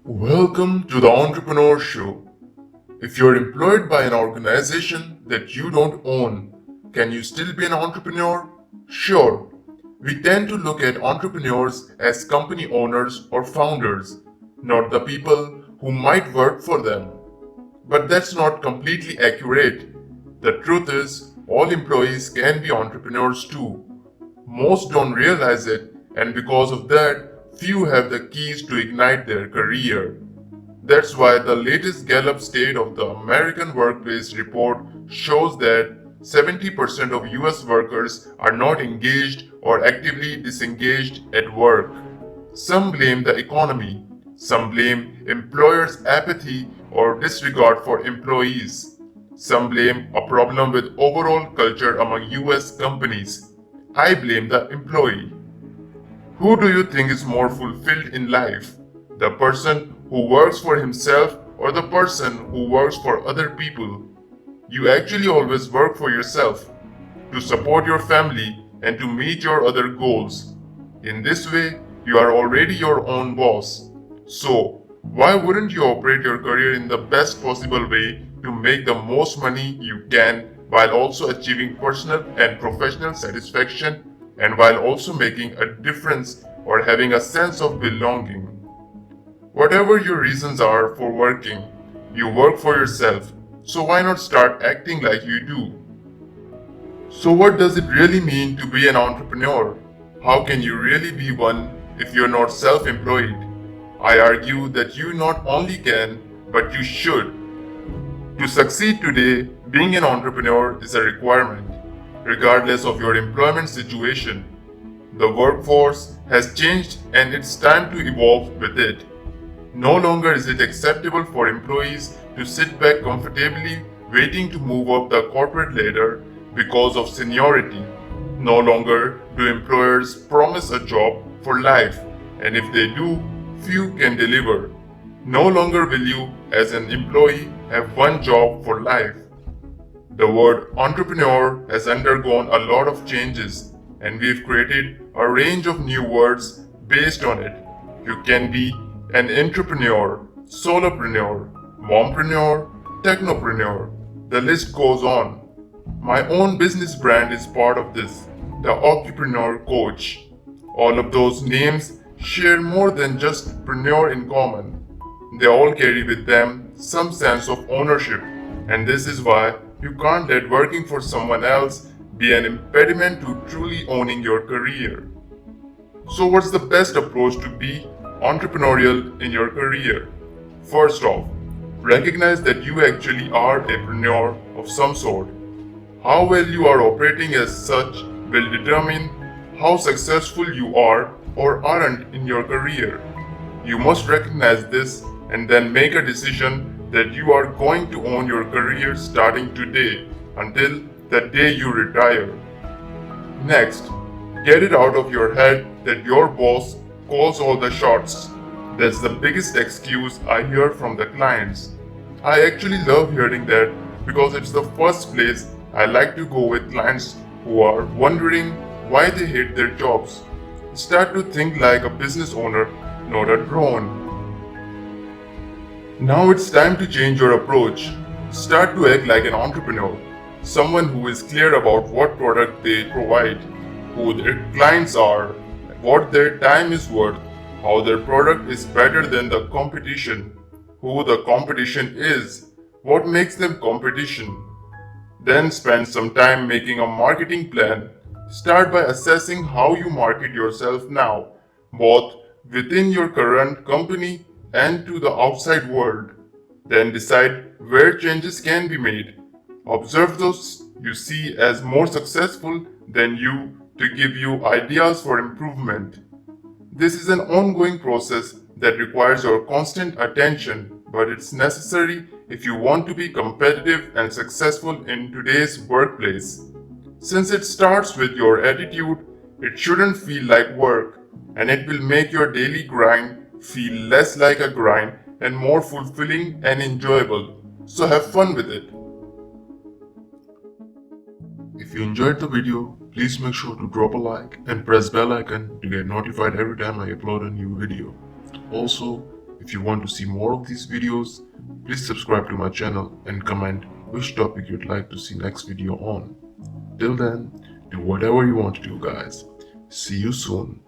Welcome to the Entrepreneur Show. If you're employed by an organization that you don't own, can you still be an entrepreneur? Sure. We tend to look at entrepreneurs as company owners or founders, not the people who might work for them. But that's not completely accurate. The truth is, all employees can be entrepreneurs too. Most don't realize it, and because of that, few have the keys to ignite their career. That's why the latest Gallup State of the American Workplace report shows that 70% of US workers are not engaged or actively disengaged at work. Some blame the economy, some blame employers' apathy or disregard for employees. Some blame a problem with overall culture among US companies. I blame the employee. Who do you think is more fulfilled in life? The person who works for himself or the person who works for other people? You actually always work for yourself, to support your family and to meet your other goals. In this way, you are already your own boss. So, why wouldn't you operate your career in the best possible way to make the most money you can while also achieving personal and professional satisfaction and while also making a difference or having a sense of belonging? Whatever your reasons are for working, you work for yourself, so why not start acting like you do? So, what does it really mean to be an entrepreneur? How can you really be one if you're not self employed? I argue that you not only can, but you should. To succeed today, being an entrepreneur is a requirement, regardless of your employment situation. The workforce has changed and it's time to evolve with it. No longer is it acceptable for employees to sit back comfortably waiting to move up the corporate ladder because of seniority. No longer do employers promise a job for life, and if they do, few can deliver. No longer will you, as an employee, have one job for life. The word entrepreneur has undergone a lot of changes, and we've created a range of new words based on it. You can be an entrepreneur, solopreneur, mompreneur, technopreneur. The list goes on. My own business brand is part of this, the Ocupreneur Coach. All of those names share more than just preneur in common. They all carry with them some sense of ownership, and this is why you can't let working for someone else be an impediment to truly owning your career. So, what's the best approach to be entrepreneurial in your career? First off, recognize that you actually are a preneur of some sort. How well you are operating as such will determine how successful you are or aren't in your career. You must recognize this and then make a decision that you are going to own your career starting today until the day you retire. Next, get it out of your head that your boss calls all the shots. That's the biggest excuse I hear from the clients. I actually love hearing that because it's the first place I like to go with clients who are wondering why they hate their jobs. Start to think like a business owner, not a drone. Now it's time to change your approach. Start to act like an entrepreneur, someone who is clear about what product they provide, who their clients are, what their time is worth, how their product is better than the competition, who the competition is, what makes them competition. Then spend some time making a marketing plan. Start by assessing how you market yourself now, both within your current company and to the outside world. Then decide where changes can be made. Observe those you see as more successful than you to give you ideas for improvement. This is an ongoing process that requires your constant attention, but it's necessary if you want to be competitive and successful in today's workplace. Since it starts with your attitude, it shouldn't feel like work, and it will make your daily grind feel less like a grind and more fulfilling and enjoyable. So have fun with it. If you enjoyed the video, please make sure to drop a like and press bell icon to get notified every time I upload a new video. Also, If you want to see more of these videos, please subscribe to my channel and comment which topic you'd like to see next video on. Till then, do whatever you want to do, guys. See you soon.